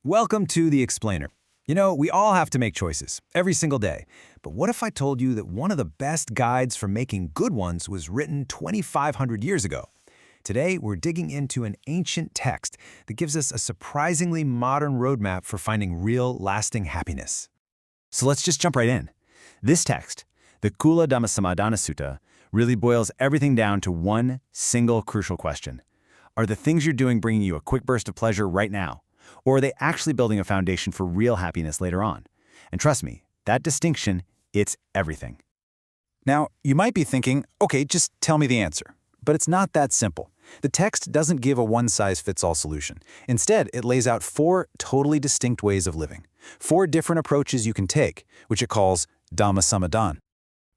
Welcome to The Explainer. You know, we all have to make choices, every single day. But what if I told you that one of the best guides for making good ones was written 2,500 years ago? Today, we're digging into an ancient text that gives us a surprisingly modern roadmap for finding real, lasting happiness. So let's just jump right in. This text, the Cūḷadhammasamādānasutta, really boils everything down to one single crucial question. Are the things you're doing bringing you a quick burst of pleasure right now? Or are they actually building a foundation for real happiness later on? And trust me, that distinction, it's everything. Now, you might be thinking, okay, just tell me the answer. But it's not that simple. The text doesn't give a one-size-fits-all solution. Instead, it lays out 4 totally distinct ways of living, 4 different approaches you can take, which it calls Dhammasamadāna.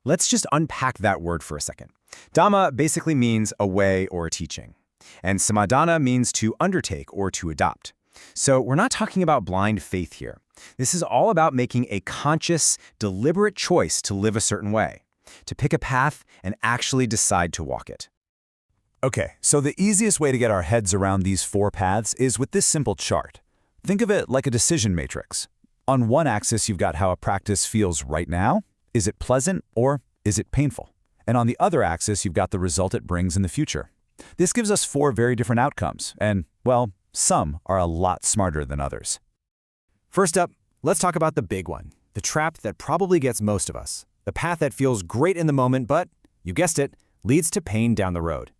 Let's just unpack that word for a second. Dhamma basically means a way or a teaching. And samadana means to undertake or to adopt. So we're not talking about blind faith here. This is all about making a conscious, deliberate choice to live a certain way, to pick a path and actually decide to walk it. Okay, so the easiest way to get our heads around these 4 paths is with this simple chart. Think of it like a decision matrix. On one axis, you've got how a practice feels right now. Is it pleasant or is it painful? And on the other axis, you've got the result it brings in the future. This gives us 4 very different outcomes, and, well, some are a lot smarter than others. First up, let's talk about the big one, the trap that probably gets most of us, the path that feels great in the moment but, you guessed it, leads to pain down the road.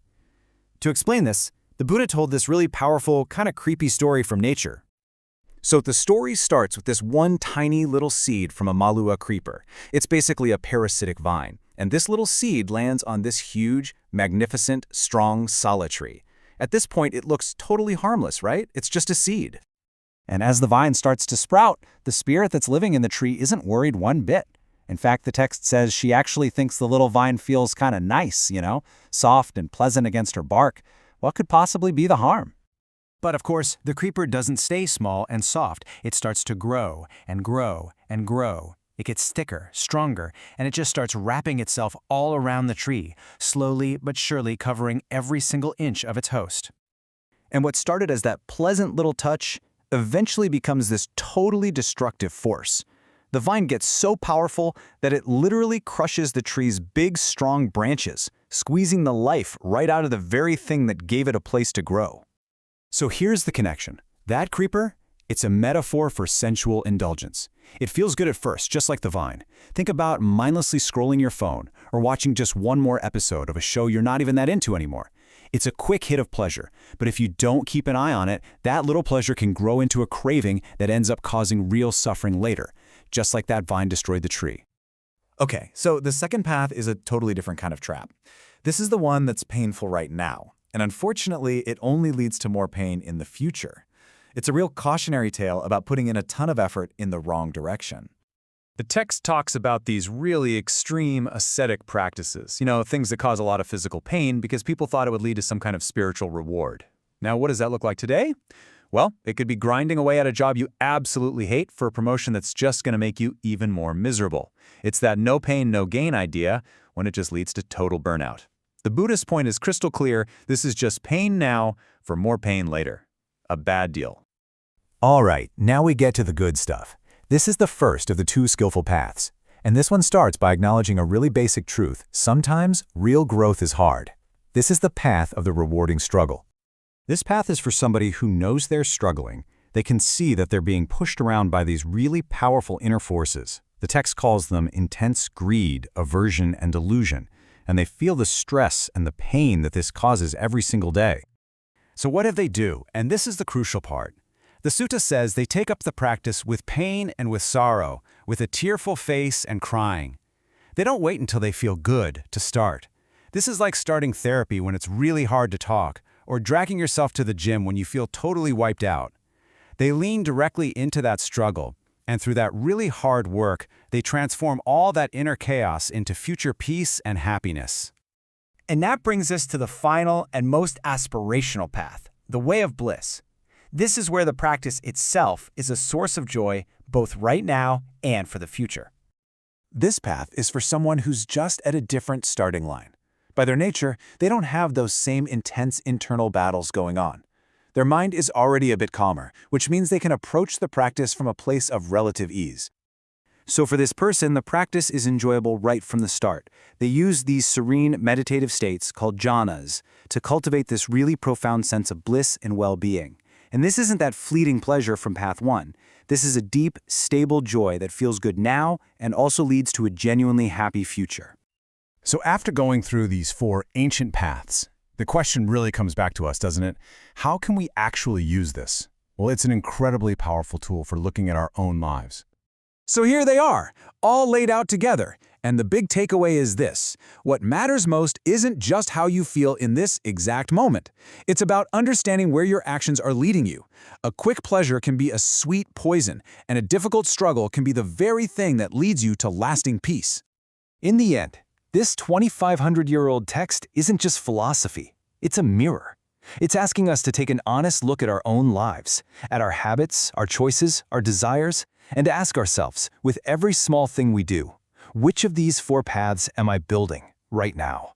To explain this, the Buddha told this really powerful, kind of creepy story from nature. So the story starts with this one tiny little seed from a malua creeper. It's basically a parasitic vine. And this little seed lands on this huge, magnificent, strong sala tree. At this point, it looks totally harmless, right? It's just a seed. And as the vine starts to sprout, the spirit that's living in the tree isn't worried one bit. In fact, the text says she actually thinks the little vine feels kind of nice, soft and pleasant against her bark. What could possibly be the harm? But of course, the creeper doesn't stay small and soft. It starts to grow and grow and grow. It gets thicker, stronger, and it just starts wrapping itself all around the tree, slowly but surely covering every single inch of its host. And what started as that pleasant little touch eventually becomes this totally destructive force. The vine gets so powerful that it literally crushes the tree's big, strong branches, squeezing the life right out of the very thing that gave it a place to grow. So here's the connection. That creeper, it's a metaphor for sensual indulgence. It feels good at first, just like the vine. Think about mindlessly scrolling your phone or watching just one more episode of a show you're not even that into anymore. It's a quick hit of pleasure, but if you don't keep an eye on it, that little pleasure can grow into a craving that ends up causing real suffering later, just like that vine destroyed the tree. Okay, so the second path is a totally different kind of trap. This is the one that's painful right now, and unfortunately, it only leads to more pain in the future. It's a real cautionary tale about putting in a ton of effort in the wrong direction. The text talks about these really extreme ascetic practices, things that cause a lot of physical pain because people thought it would lead to some kind of spiritual reward. Now, what does that look like today? Well, it could be grinding away at a job you absolutely hate for a promotion that's just going to make you even more miserable. It's that no pain, no gain idea when it just leads to total burnout. The Buddhist point is crystal clear. This is just pain now for more pain later. A bad deal. All right, now we get to the good stuff. This is the first of the 2 skillful paths. And this one starts by acknowledging a really basic truth. Sometimes real growth is hard. This is the path of the rewarding struggle. This path is for somebody who knows they're struggling. They can see that they're being pushed around by these really powerful inner forces. The text calls them intense greed, aversion, and delusion. And they feel the stress and the pain that this causes every single day. So what do they do? And this is the crucial part. The sutta says they take up the practice with pain and with sorrow, with a tearful face and crying. They don't wait until they feel good to start. This is like starting therapy when it's really hard to talk, or dragging yourself to the gym when you feel totally wiped out. They lean directly into that struggle, and through that really hard work, they transform all that inner chaos into future peace and happiness. And that brings us to the final and most aspirational path, the way of bliss. This is where the practice itself is a source of joy both right now and for the future. This path is for someone who's just at a different starting line. By their nature, they don't have those same intense internal battles going on. Their mind is already a bit calmer, which means they can approach the practice from a place of relative ease. So for this person, the practice is enjoyable right from the start. They use these serene meditative states, called jhanas, to cultivate this really profound sense of bliss and well-being. And this isn't that fleeting pleasure from Path 1. This is a deep, stable joy that feels good now and also leads to a genuinely happy future. So after going through these 4 ancient paths, the question really comes back to us, doesn't it? How can we actually use this? Well, it's an incredibly powerful tool for looking at our own lives. So here they are, all laid out together. And the big takeaway is this: what matters most isn't just how you feel in this exact moment. It's about understanding where your actions are leading you. A quick pleasure can be a sweet poison, and a difficult struggle can be the very thing that leads you to lasting peace. In the end, this 2,500-year-old text isn't just philosophy. It's a mirror. It's asking us to take an honest look at our own lives, at our habits, our choices, our desires, and to ask ourselves, with every small thing we do, which of these 4 paths am I building right now?